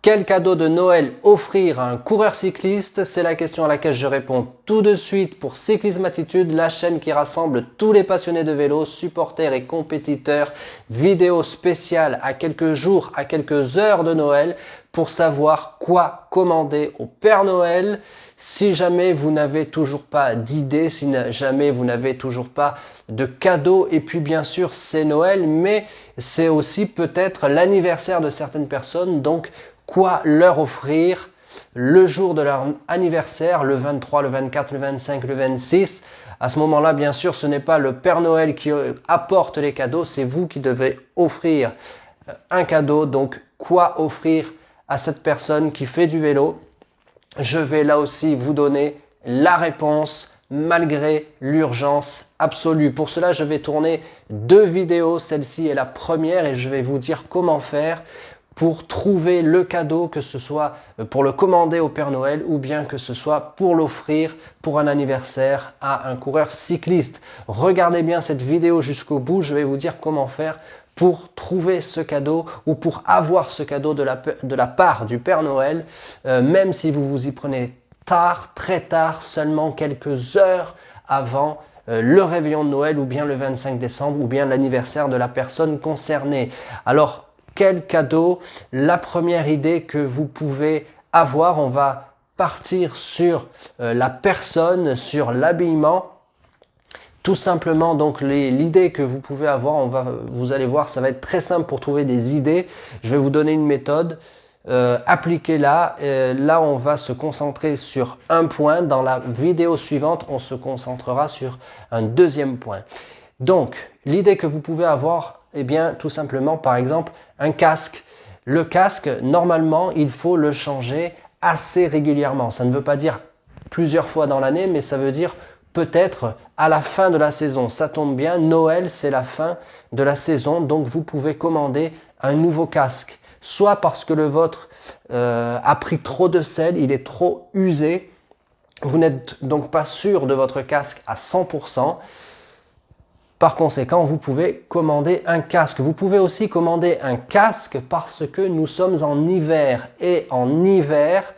Quel cadeau de Noël offrir à un coureur cycliste? C'est la question à laquelle je réponds tout de suite pour Cyclisme Attitude, la chaîne qui rassemble tous les passionnés de vélo, supporters et compétiteurs. Vidéo spéciale à quelques jours, à quelques heures de Noël pour savoir quoi commander au Père Noël. Si jamais vous n'avez toujours pas d'idée, si jamais vous n'avez toujours pas de cadeau, et puis bien sûr c'est Noël, mais c'est aussi peut-être l'anniversaire de certaines personnes, donc quoi leur offrir le jour de leur anniversaire, le 23, le 24, le 25, le 26. À ce moment-là, bien sûr, ce n'est pas le Père Noël qui apporte les cadeaux, c'est vous qui devez offrir un cadeau. Donc, quoi offrir à cette personne qui fait du vélo? Je vais là aussi vous donner la réponse malgré l'urgence absolue. Pour cela, je vais tourner 2 vidéos. Celle-ci est la première et je vais vous dire comment faire pour trouver le cadeau, que ce soit pour le commander au Père Noël ou bien que ce soit pour l'offrir pour un anniversaire à un coureur cycliste. Regardez bien cette vidéo jusqu'au bout, je vais vous dire comment faire pour trouver ce cadeau ou pour avoir ce cadeau de la part du Père Noël, même si vous vous y prenez tard, très tard, seulement quelques heures avant le réveillon de Noël ou bien le 25 décembre ou bien l'anniversaire de la personne concernée. Alors, quel cadeau? La première idée que vous pouvez avoir, on va partir sur la personne, sur l'habillement. Tout simplement, donc l'idée que vous pouvez avoir, vous allez voir, ça va être très simple pour trouver des idées. Je vais vous donner une méthode, appliquez-la. Là, on va se concentrer sur un point. Dans la vidéo suivante, on se concentrera sur un deuxième point. Donc, l'idée que vous pouvez avoir, eh bien, tout simplement, par exemple, un casque. Le casque, normalement, il faut le changer assez régulièrement. Ça ne veut pas dire plusieurs fois dans l'année, mais ça veut dire peut-être à la fin de la saison. Ça tombe bien, Noël, c'est la fin de la saison, donc vous pouvez commander un nouveau casque. Soit parce que le vôtre a pris trop de sel, il est trop usé, vous n'êtes donc pas sûr de votre casque à 100%. Par conséquent, vous pouvez commander un casque. Vous pouvez aussi commander un casque parce que nous sommes en hiver. Et en hiver,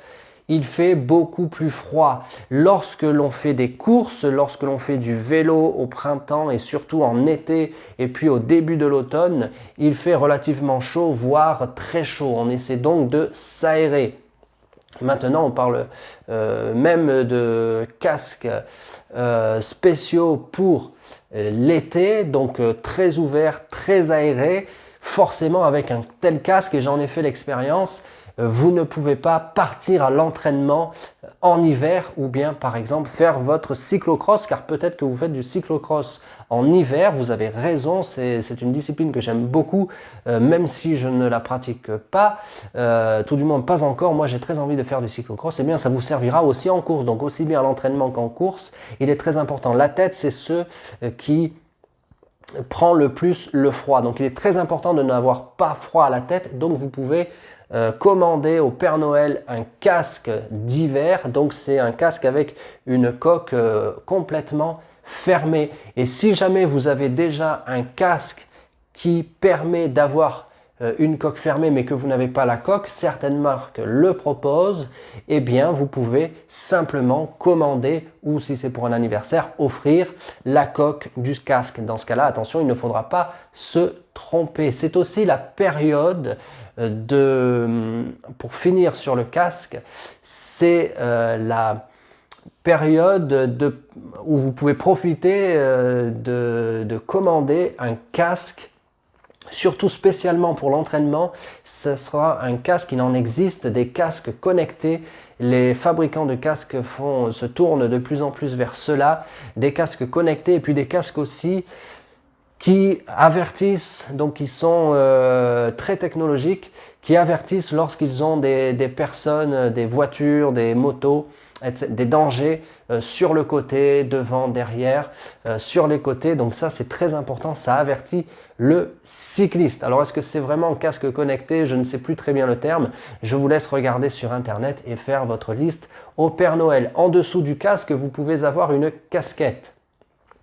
il fait beaucoup plus froid. Lorsque l'on fait des courses, lorsque l'on fait du vélo au printemps et surtout en été et puis au début de l'automne, il fait relativement chaud, voire très chaud. On essaie donc de s'aérer. Maintenant, on parle même de casques spéciaux pour l'été, donc très ouverts, très aérés. Forcément, avec un tel casque, et j'en ai fait l'expérience, vous ne pouvez pas partir à l'entraînement en hiver ou bien par exemple faire votre cyclocross, car peut-être que vous faites du cyclocross en hiver. Vous avez raison, c'est une discipline que j'aime beaucoup, même si je ne la pratique pas, tout du moins pas encore. Moi j'ai très envie de faire du cyclocross. Eh bien ça vous servira aussi en course, donc aussi bien à l'entraînement qu'en course. Il est très important. La tête, c'est ceux qui prend le plus le froid, donc il est très important de n'avoir pas froid à la tête. Donc vous pouvez commander au Père Noël un casque d'hiver. Donc c'est un casque avec une coque complètement fermée. Et si jamais vous avez déjà un casque qui permet d'avoir une coque fermée mais que vous n'avez pas la coque, certaines marques le proposent, eh bien vous pouvez simplement commander, ou si c'est pour un anniversaire, offrir la coque du casque. Dans ce cas-là, attention, il ne faudra pas se tromper. C'est aussi la période pour finir sur le casque, c'est la période où vous pouvez profiter de commander un casque. Surtout spécialement pour l'entraînement, ce sera un casque, il en existe des casques connectés. Les fabricants de casques se tournent de plus en plus vers cela, des casques connectés et puis des casques aussi qui avertissent, donc qui sont très technologiques, qui avertissent lorsqu'ils ont des personnes, des voitures, des motos, des dangers sur le côté, devant, derrière, sur les côtés. Donc ça, c'est très important, ça avertit le cycliste. Alors, est-ce que c'est vraiment un casque connecté? Je ne sais plus très bien le terme. Je vous laisse regarder sur Internet et faire votre liste au Père Noël. En dessous du casque, vous pouvez avoir une casquette.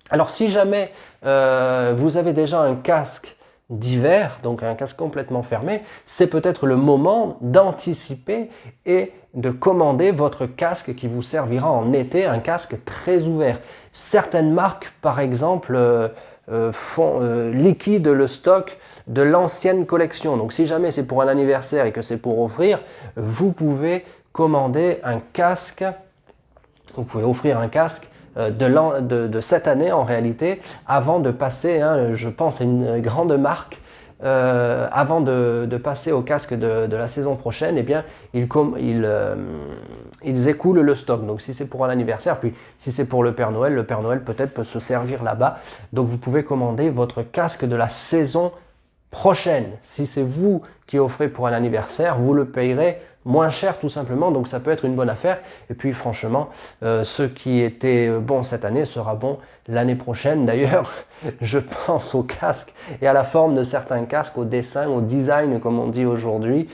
Alors, si jamais vous avez déjà un casque d'hiver, donc un casque complètement fermé, c'est peut-être le moment d'anticiper et de commander votre casque qui vous servira en été, un casque très ouvert. Certaines marques, par exemple, liquident le stock de l'ancienne collection. Donc si jamais c'est pour un anniversaire et que c'est pour offrir, vous pouvez commander un casque, vous pouvez offrir un casque de cette année en réalité, avant de passer, je pense à une grande marque, avant de passer au casque de la saison prochaine, eh bien, ils écoulent le stock. Donc si c'est pour un anniversaire, puis si c'est pour le Père Noël peut-être peut se servir là-bas. Donc vous pouvez commander votre casque de la saison prochaine. Si c'est vous qui offrez pour un anniversaire, vous le payerez moins cher tout simplement, donc ça peut être une bonne affaire. Et puis franchement, ce qui était bon cette année sera bon l'année prochaine. D'ailleurs, je pense aux casques et à la forme de certains casques, au dessin, au design comme on dit aujourd'hui.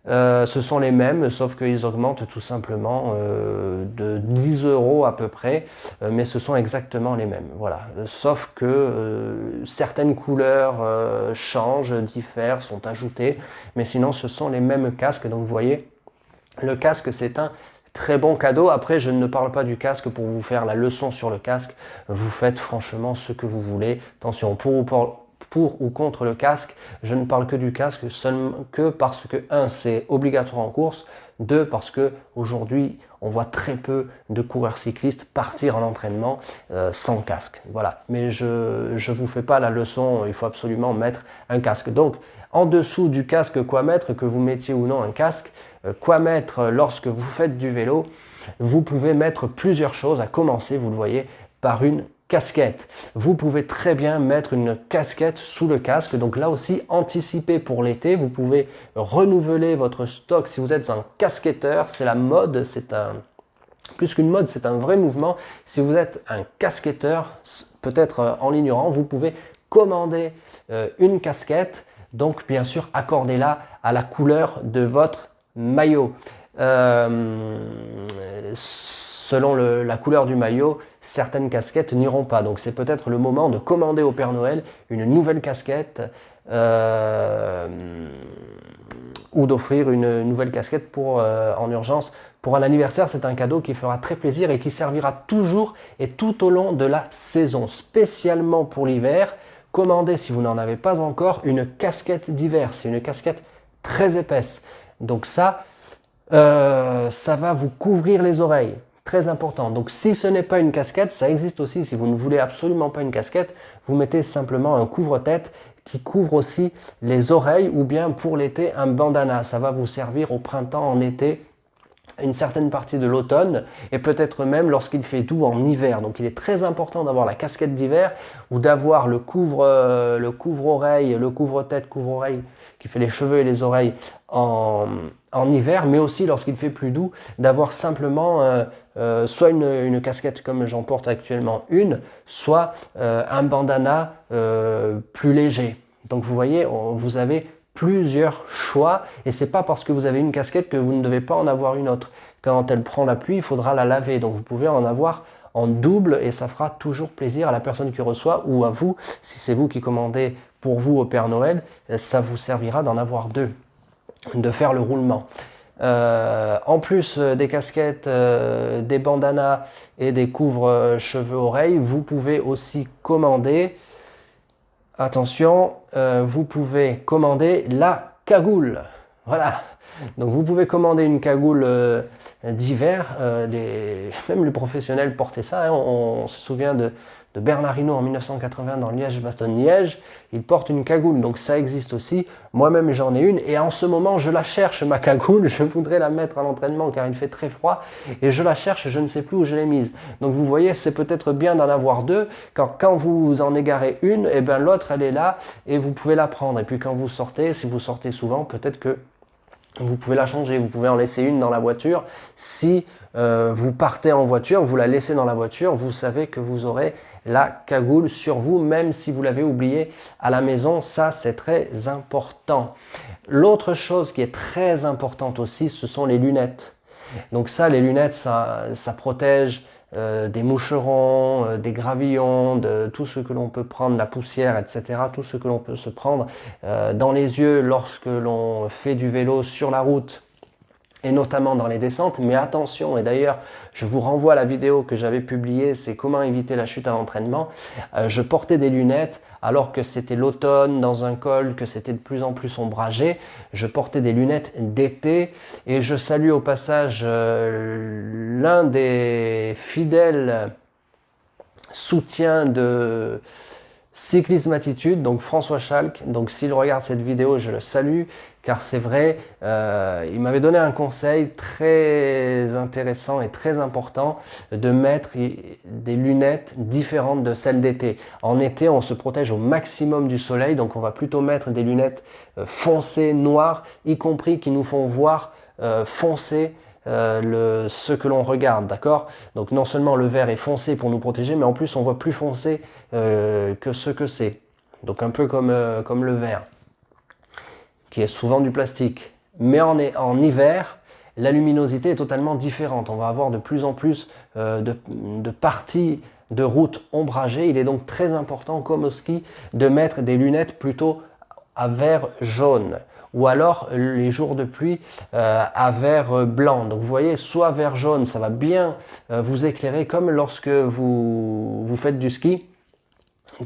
Ce sont les mêmes, sauf qu'ils augmentent tout simplement de 10 € à peu près, mais ce sont exactement les mêmes. Voilà. Sauf que certaines couleurs changent, diffèrent, sont ajoutées, mais sinon ce sont les mêmes casques. Donc vous voyez, le casque c'est un très bon cadeau. Après, je ne parle pas du casque pour vous faire la leçon sur le casque. Vous faites franchement ce que vous voulez. Attention, pour ou contre le casque, je ne parle que du casque seulement que parce que 1, c'est obligatoire en course, 2, parce que aujourd'hui on voit très peu de coureurs cyclistes partir en entraînement sans casque. Voilà, mais je ne vous fais pas la leçon, il faut absolument mettre un casque. Donc en dessous du casque, quoi mettre, que vous mettiez ou non un casque, quoi mettre lorsque vous faites du vélo, vous pouvez mettre plusieurs choses, à commencer, vous le voyez, par une casquette. Vous pouvez très bien mettre une casquette sous le casque. Donc là aussi, anticipez pour l'été. Vous pouvez renouveler votre stock. Si vous êtes un casquetteur, c'est la mode, plus qu'une mode, c'est un vrai mouvement. Si vous êtes un casquetteur, peut-être en l'ignorant, vous pouvez commander une casquette. Donc bien sûr, accordez-la à la couleur de votre maillot. Selon la couleur du maillot, certaines casquettes n'iront pas. Donc c'est peut-être le moment de commander au Père Noël une nouvelle casquette ou d'offrir une nouvelle casquette en urgence pour un anniversaire. C'est un cadeau qui fera très plaisir et qui servira toujours et tout au long de la saison. Spécialement pour l'hiver, commandez, si vous n'en avez pas encore, une casquette d'hiver. C'est une casquette très épaisse. Donc ça va vous couvrir les oreilles. Très important. Donc si ce n'est pas une casquette, ça existe aussi. Si vous ne voulez absolument pas une casquette, vous mettez simplement un couvre-tête qui couvre aussi les oreilles, ou bien pour l'été un bandana. Ça va vous servir au printemps, en été, une certaine partie de l'automne et peut-être même lorsqu'il fait doux en hiver. Donc il est très important d'avoir la casquette d'hiver ou d'avoir le couvre-oreille, le couvre-tête, couvre-oreille qui fait les cheveux et les oreilles en hiver, mais aussi lorsqu'il fait plus doux, d'avoir simplement soit une casquette comme j'en porte actuellement une, soit un bandana plus léger. Donc vous voyez, vous avez plusieurs choix et c'est pas parce que vous avez une casquette que vous ne devez pas en avoir une autre. Quand elle prend la pluie, il faudra la laver. Donc vous pouvez en avoir en double et ça fera toujours plaisir à la personne qui reçoit ou à vous. Si c'est vous qui commandez pour vous au Père Noël, ça vous servira d'en avoir deux, de faire le roulement. En plus des casquettes, des bandanas et des couvre-cheveux-oreilles, vous pouvez aussi commander, attention, vous pouvez commander la cagoule. Voilà, donc vous pouvez commander une cagoule d'hiver, même les professionnels portaient ça, on se souvient de Bernard Hinault en 1980 dans Liège-Bastogne-Liège, il porte une cagoule, donc ça existe aussi. Moi-même j'en ai une et en ce moment je la cherche ma cagoule, je voudrais la mettre à l'entraînement car il fait très froid et je la cherche, je ne sais plus où je l'ai mise. Donc vous voyez, c'est peut-être bien d'en avoir deux, quand vous en égarez une, et ben l'autre elle est là et vous pouvez la prendre. Et puis quand vous sortez, si vous sortez souvent, peut-être que vous pouvez la changer, vous pouvez en laisser une dans la voiture. Si vous partez en voiture, vous la laissez dans la voiture, vous savez que vous aurez la cagoule sur vous, même si vous l'avez oubliée à la maison. Ça, c'est très important. L'autre chose qui est très importante aussi, ce sont les lunettes. Donc ça, les lunettes, ça protège des moucherons, des gravillons, de tout ce que l'on peut prendre, la poussière, etc. Tout ce que l'on peut se prendre dans les yeux lorsque l'on fait du vélo sur la route, et notamment dans les descentes. Mais attention, et d'ailleurs je vous renvoie à la vidéo que j'avais publiée, c'est comment éviter la chute à l'entraînement. Je portais des lunettes alors que c'était l'automne dans un col, que c'était de plus en plus ombragé. Je portais des lunettes d'été, et je salue au passage l'un des fidèles soutiens de Cyclisme Attitude, donc François Chalk. Donc s'il regarde cette vidéo, je le salue, car c'est vrai, il m'avait donné un conseil très intéressant et très important de mettre des lunettes différentes de celles d'été. En été, on se protège au maximum du soleil, donc on va plutôt mettre des lunettes foncées, noires, y compris qui nous font voir foncé ce que l'on regarde, d'accord? Donc non seulement le verre est foncé pour nous protéger, mais en plus on voit plus foncé que ce que c'est. Donc un peu comme le verre, qui est souvent du plastique. Mais en hiver, la luminosité est totalement différente. On va avoir de plus en plus de parties de route ombragées. Il est donc très important, comme au ski, de mettre des lunettes plutôt à verre jaune, ou alors les jours de pluie à verre blanc. Donc vous voyez, soit vert jaune, ça va bien vous éclairer, comme lorsque vous faites du ski.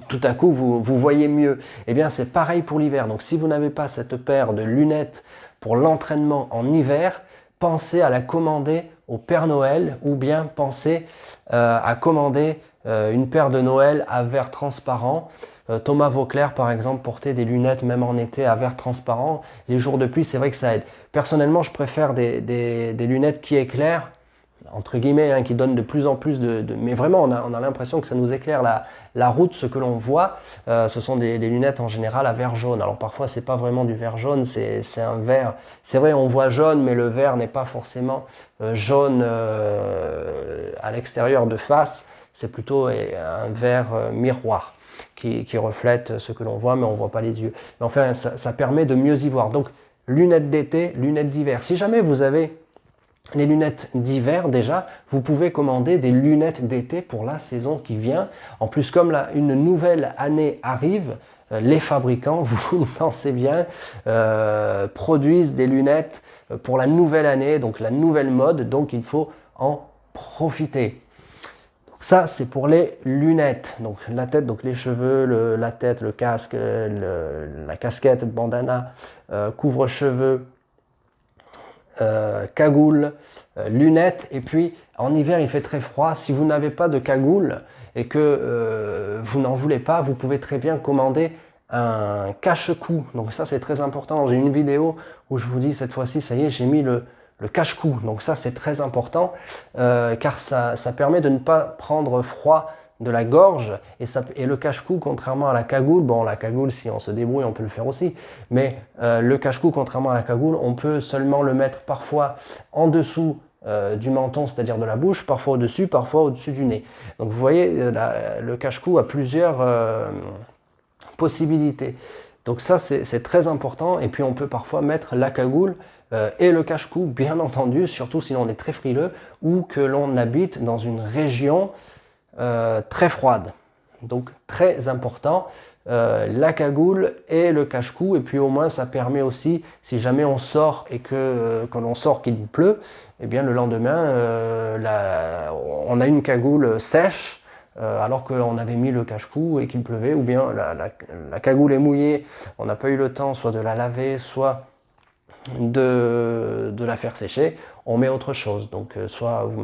Tout à coup, vous voyez mieux. Eh bien, c'est pareil pour l'hiver. Donc, si vous n'avez pas cette paire de lunettes pour l'entraînement en hiver, pensez à la commander au Père Noël, ou bien pensez à commander une paire de Noël à verre transparent. Thomas Vauclair, par exemple, portait des lunettes même en été à verre transparent. Les jours de pluie, c'est vrai que ça aide. Personnellement, je préfère des lunettes qui éclairent, entre guillemets, hein, qui donnent de plus en plus mais vraiment, on a l'impression que ça nous éclaire la route. Ce que l'on voit, ce sont des lunettes en général à verre jaune. Alors parfois, c'est pas vraiment du verre jaune, c'est un verre. C'est vrai, on voit jaune, mais le verre n'est pas forcément jaune à l'extérieur de face. C'est plutôt un verre miroir qui reflète ce que l'on voit, mais on ne voit pas les yeux. Mais enfin, ça permet de mieux y voir. Donc, lunettes d'été, lunettes d'hiver. Si jamais vous avez les lunettes d'hiver, déjà, vous pouvez commander des lunettes d'été pour la saison qui vient. En plus, comme une nouvelle année arrive, les fabricants, vous le pensez bien, produisent des lunettes pour la nouvelle année, donc la nouvelle mode, donc il faut en profiter. Ça, c'est pour les lunettes. Donc la tête, donc les cheveux, la tête, le casque, la casquette, bandana, couvre-cheveux, cagoule, lunettes. Et puis en hiver, il fait très froid. Si vous n'avez pas de cagoule et que vous n'en voulez pas, vous pouvez très bien commander un cache-cou. Donc ça, c'est très important. J'ai une vidéo où je vous dis, cette fois-ci, ça y est, j'ai mis le cache-cou. Donc ça, c'est très important car ça permet de ne pas prendre froid de la gorge. Et le cache-cou, contrairement à la cagoule, bon, la cagoule, si on se débrouille, on peut le faire aussi, mais le cache-cou, contrairement à la cagoule, on peut seulement le mettre parfois en dessous du menton, c'est-à-dire de la bouche, parfois au-dessus, parfois au-dessus du nez. Donc vous voyez, le cache-cou a plusieurs possibilités. Donc ça, c'est très important. Et puis on peut parfois mettre la cagoule et le cache-cou, bien entendu, surtout si l'on est très frileux ou que l'on habite dans une région très froide. Donc très important, la cagoule et le cache-cou. Et puis au moins ça permet aussi, si jamais on sort et que l'on sort qu'il pleut, et bien le lendemain on a une cagoule sèche alors qu'on avait mis le cache-cou et qu'il pleuvait, ou bien la cagoule est mouillée, on n'a pas eu le temps soit de la laver, soit de la faire sécher, on met autre chose. Donc soit vous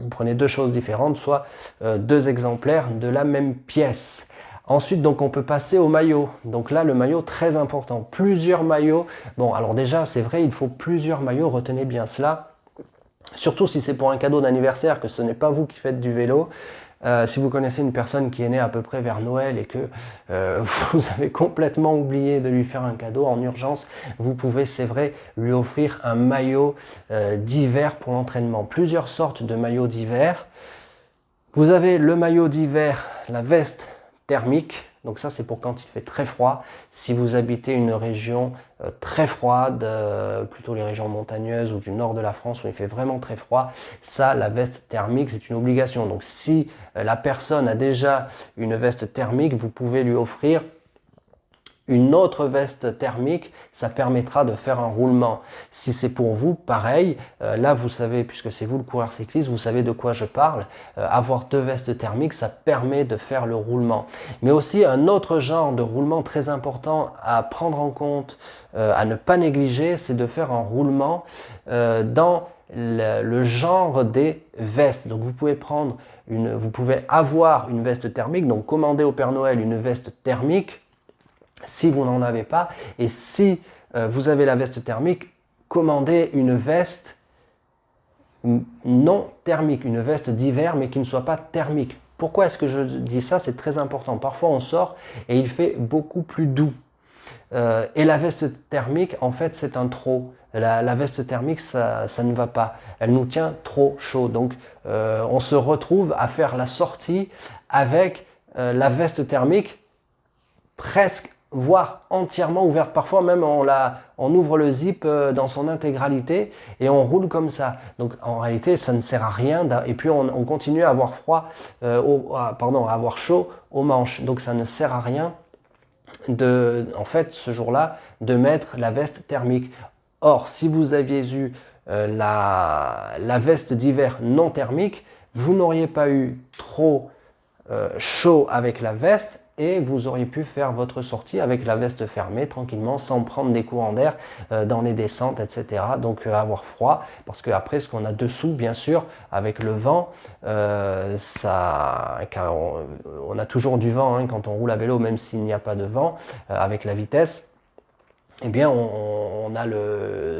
prenez deux choses différentes, soit deux exemplaires de la même pièce. Ensuite, donc on peut passer au maillot. Donc là, le maillot, très important. Plusieurs maillots. Bon, alors déjà, c'est vrai, il faut plusieurs maillots, retenez bien cela. Surtout si c'est pour un cadeau d'anniversaire, que ce n'est pas vous qui faites du vélo. Si vous connaissez une personne qui est née à peu près vers Noël et que vous avez complètement oublié de lui faire un cadeau en urgence, vous pouvez, c'est vrai, lui offrir un maillot d'hiver pour l'entraînement. Plusieurs sortes de maillots d'hiver. Vous avez le maillot d'hiver, la veste thermique, Donc ça, c'est pour quand il fait très froid. Si vous habitez une région très froide, plutôt les régions montagneuses ou du nord de la France où il fait vraiment très froid, ça, la veste thermique, c'est une obligation. Donc si la personne a déjà une veste thermique, vous pouvez lui offrir une autre veste thermique, ça permettra de faire un roulement. Si c'est pour vous, pareil, là vous savez, puisque c'est vous le coureur cycliste, vous savez de quoi je parle, avoir deux vestes thermiques, ça permet de faire le roulement. Mais aussi un autre genre de roulement très important à prendre en compte, à ne pas négliger, c'est de faire un roulement dans le genre des vestes. Donc vous pouvez avoir une veste thermique, donc commander au Père Noël une veste thermique, si vous n'en avez pas, et si vous avez la veste thermique, commandez une veste non thermique, une veste d'hiver mais qui ne soit pas thermique. Pourquoi est-ce que je dis ça? C'est très important. Parfois on sort et il fait beaucoup plus doux. Et la veste thermique, en fait, c'est un trop. La veste thermique, ça ne va pas. Elle nous tient trop chaud. Donc, on se retrouve à faire la sortie avec la veste thermique presque, voire entièrement ouverte. Parfois même on ouvre le zip dans son intégralité et on roule comme ça. Donc en réalité ça ne sert à rien et puis on continue à avoir à avoir chaud aux manches. Donc ça ne sert à rien en fait ce jour-là de mettre la veste thermique. Or si vous aviez eu la veste d'hiver non thermique, vous n'auriez pas eu trop chaud avec la veste et vous auriez pu faire votre sortie avec la veste fermée tranquillement sans prendre des courants d'air dans les descentes, etc. Donc avoir froid, parce qu'après ce qu'on a dessous, bien sûr, avec le vent, car on a toujours du vent hein, quand on roule à vélo, même s'il n'y a pas de vent, avec la vitesse. Eh bien, on a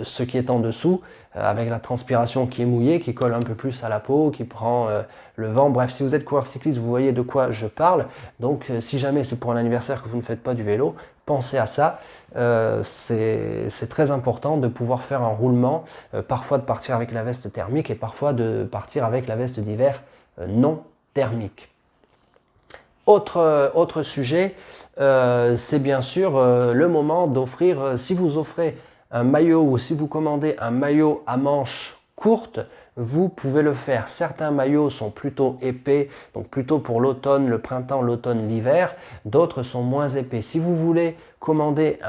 ce qui est en dessous, avec la transpiration qui est mouillée, qui colle un peu plus à la peau, qui prend le vent. Bref, si vous êtes coureur cycliste, vous voyez de quoi je parle. Donc, si jamais c'est pour un anniversaire que vous ne faites pas du vélo, pensez à ça. C'est très important de pouvoir faire un roulement, parfois de partir avec la veste thermique et parfois de partir avec la veste d'hiver non thermique. Autre sujet, c'est bien sûr le moment d'offrir, si vous offrez un maillot ou si vous commandez un maillot à manches courtes, vous pouvez le faire. Certains maillots sont plutôt épais, donc plutôt pour l'automne, le printemps, l'automne, l'hiver. D'autres sont moins épais. Si vous voulez commander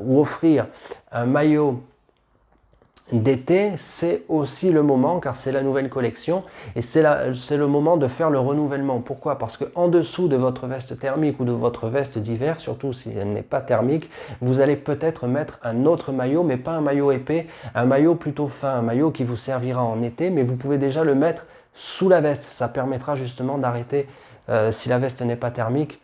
ou offrir un maillot d'été, c'est aussi le moment, car c'est la nouvelle collection et c'est le moment de faire le renouvellement. Pourquoi? Parce qu'en dessous de votre veste thermique ou de votre veste d'hiver, surtout si elle n'est pas thermique, vous allez peut-être mettre un autre maillot, mais pas un maillot épais, un maillot plutôt fin, un maillot qui vous servira en été, mais vous pouvez déjà le mettre sous la veste. Ça permettra justement d'arrêter, si la veste n'est pas thermique,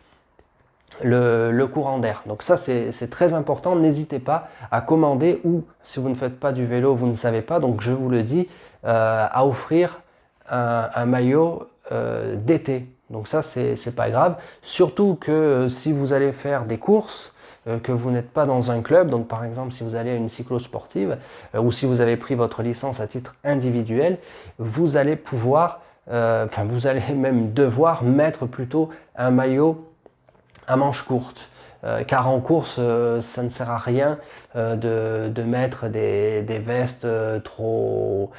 le courant d'air. Donc ça c'est très important, n'hésitez pas à commander ou si vous ne faites pas du vélo, vous ne savez pas, donc je vous le dis, à offrir un maillot d'été. Donc ça c'est pas grave, surtout que si vous allez faire des courses, que vous n'êtes pas dans un club, donc par exemple si vous allez à une cyclosportive ou si vous avez pris votre licence à titre individuel, vous allez pouvoir, vous allez même devoir mettre plutôt un maillot à manches courtes, car en course ça ne sert à rien de mettre des vestes trop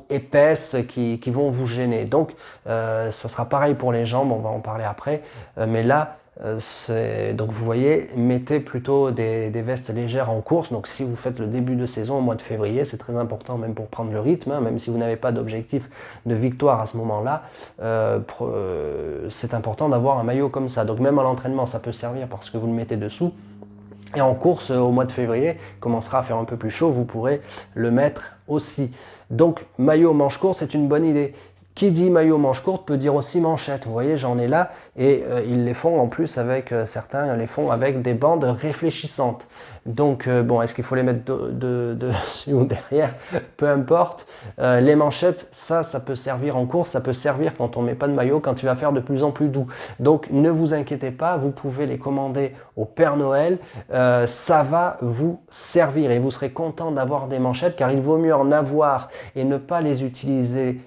épaisses qui vont vous gêner. Donc ça sera pareil pour les jambes, on va en parler après, mais là donc vous voyez, mettez plutôt des vestes légères en course. Donc si vous faites le début de saison au mois de février, c'est très important même pour prendre le rythme, hein, même si vous n'avez pas d'objectif de victoire à ce moment-là, c'est important d'avoir un maillot comme ça. Donc même à l'entraînement, ça peut servir parce que vous le mettez dessous. Et en course, au mois de février, commencera à faire un peu plus chaud, vous pourrez le mettre aussi. Donc maillot manche courte, c'est une bonne idée. Qui dit maillot manche courte peut dire aussi manchette. Vous voyez, j'en ai là et ils les font en plus avec, certains les font avec des bandes réfléchissantes. Donc bon, est-ce qu'il faut les mettre dessus ou derrière? Peu importe. Les manchettes, ça peut servir en course, ça peut servir quand on met pas de maillot, quand il va faire de plus en plus doux. Donc ne vous inquiétez pas, vous pouvez les commander au Père Noël. Ça va vous servir et vous serez content d'avoir des manchettes car il vaut mieux en avoir et ne pas les utiliser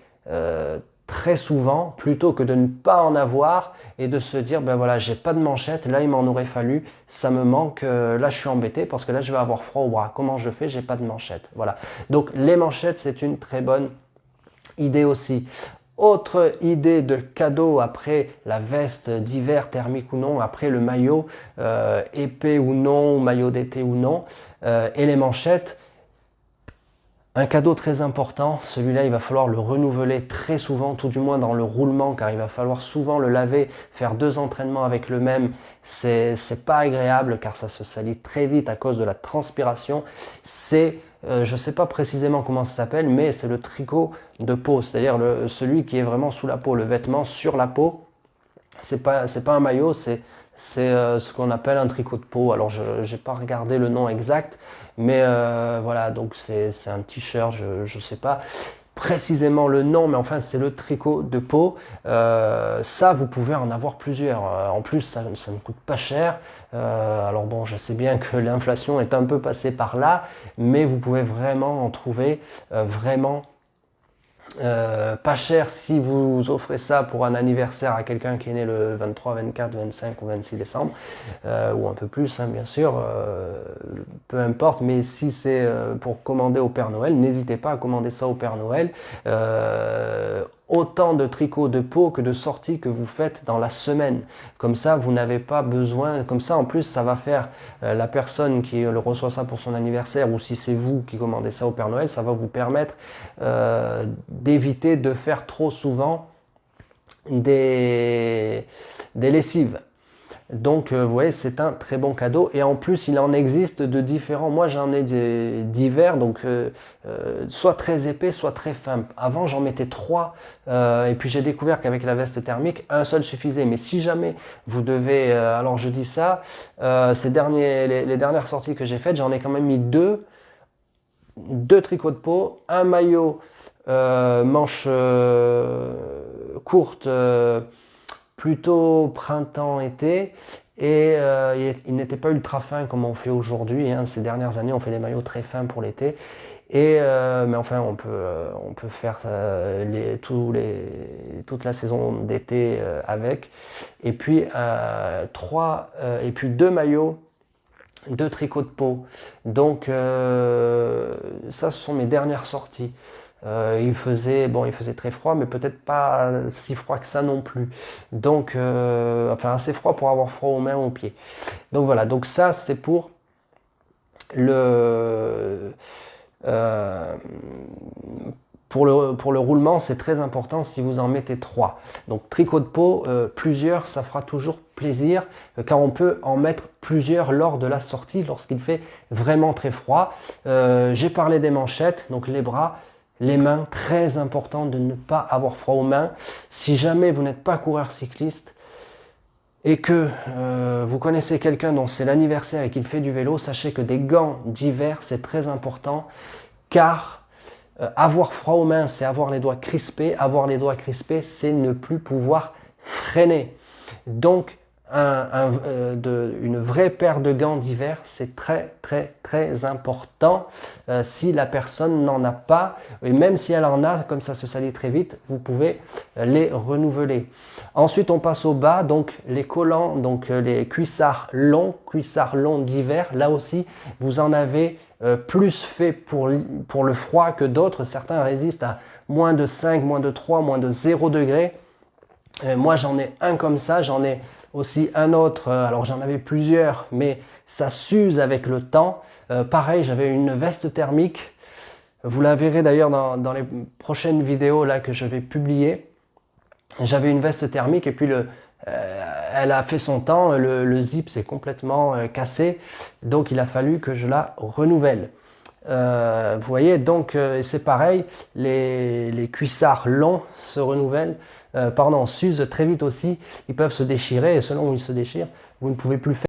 très souvent plutôt que de ne pas en avoir et de se dire ben voilà, j'ai pas de manchette, là il m'en aurait fallu, ça me manque, là je suis embêté parce que là je vais avoir froid au bras, comment je fais, j'ai pas de manchette. Voilà, donc les manchettes c'est une très bonne idée aussi. Autre idée de cadeau après la veste d'hiver, thermique ou non, après le maillot, épais ou non, maillot d'été ou non, et les manchettes. Un cadeau très important, celui-là il va falloir le renouveler très souvent, tout du moins dans le roulement, car il va falloir souvent le laver, faire 2 entraînements avec le même, c'est pas agréable car ça se salit très vite à cause de la transpiration. C'est, je ne sais pas précisément comment ça s'appelle, mais c'est le tricot de peau, c'est-à-dire celui qui est vraiment sous la peau, le vêtement sur la peau. C'est pas un maillot, c'est ce qu'on appelle un tricot de peau. Alors je n'ai pas regardé le nom exact, mais voilà, donc c'est un t-shirt, je ne sais pas précisément le nom, mais enfin c'est le tricot de peau. Ça, vous pouvez en avoir plusieurs. En plus, ça ne coûte pas cher. Alors bon, je sais bien que l'inflation est un peu passée par là, mais vous pouvez vraiment en trouver vraiment pas cher si vous offrez ça pour un anniversaire à quelqu'un qui est né le 23, 24, 25 ou 26 décembre, ou un peu plus, hein, bien sûr, peu importe, mais si c'est pour commander au Père Noël, n'hésitez pas à commander ça au Père Noël. Autant de tricots de peau que de sorties que vous faites dans la semaine. Comme ça, vous n'avez pas besoin, comme ça en plus, ça va faire la personne qui le reçoit ça pour son anniversaire, ou si c'est vous qui commandez ça au Père Noël, ça va vous permettre d'éviter de faire trop souvent des lessives. Donc vous voyez, c'est un très bon cadeau et en plus il en existe de différents. Moi j'en ai divers, donc soit très épais, soit très fin. Avant j'en mettais 3 et puis j'ai découvert qu'avec la veste thermique, un seul suffisait. Mais si jamais vous devez, alors je dis ça, les dernières sorties que j'ai faites, j'en ai quand même mis 2 tricots de peau, un maillot manche courte, plutôt printemps-été, et il n'était pas ultra fin comme on fait aujourd'hui, hein. Ces dernières années on fait des maillots très fins pour l'été, et mais enfin on peut faire toute la saison d'été avec, et puis 2 maillots, 2 tricots de peau. Donc ça, ce sont mes dernières sorties. Il faisait très froid, mais peut-être pas si froid que ça non plus. Donc, enfin assez froid pour avoir froid aux mains, aux pieds. Donc voilà, donc ça c'est pour le pour le roulement, c'est très important si vous en mettez 3. Donc tricot de peau, plusieurs, ça fera toujours plaisir, car on peut en mettre plusieurs lors de la sortie, lorsqu'il fait vraiment très froid. J'ai parlé des manchettes, donc les bras, les mains, très important de ne pas avoir froid aux mains. Si jamais vous n'êtes pas coureur cycliste et que vous connaissez quelqu'un dont c'est l'anniversaire et qu'il fait du vélo, sachez que des gants d'hiver, c'est très important, car avoir froid aux mains, c'est avoir les doigts crispés. Avoir les doigts crispés, c'est ne plus pouvoir freiner. Donc, une vraie paire de gants d'hiver, c'est très très très important. Si la personne n'en a pas, et même si elle en a, comme ça se salit très vite, vous pouvez les renouveler. Ensuite on passe au bas, donc les collants, donc les cuissards longs d'hiver. Là aussi vous en avez plus fait pour le froid que d'autres. Certains résistent à moins de 5, moins de 3, moins de 0 degré. Moi j'en ai un comme ça, j'en ai aussi un autre, alors j'en avais plusieurs, mais ça s'use avec le temps. Pareil, j'avais une veste thermique, vous la verrez d'ailleurs dans les prochaines vidéos là que je vais publier. J'avais une veste thermique et puis elle a fait son temps, le zip s'est complètement cassé, donc il a fallu que je la renouvelle. Vous voyez, donc c'est pareil, les cuissards longs se renouvellent, s'usent très vite aussi, ils peuvent se déchirer et selon où ils se déchirent, vous ne pouvez plus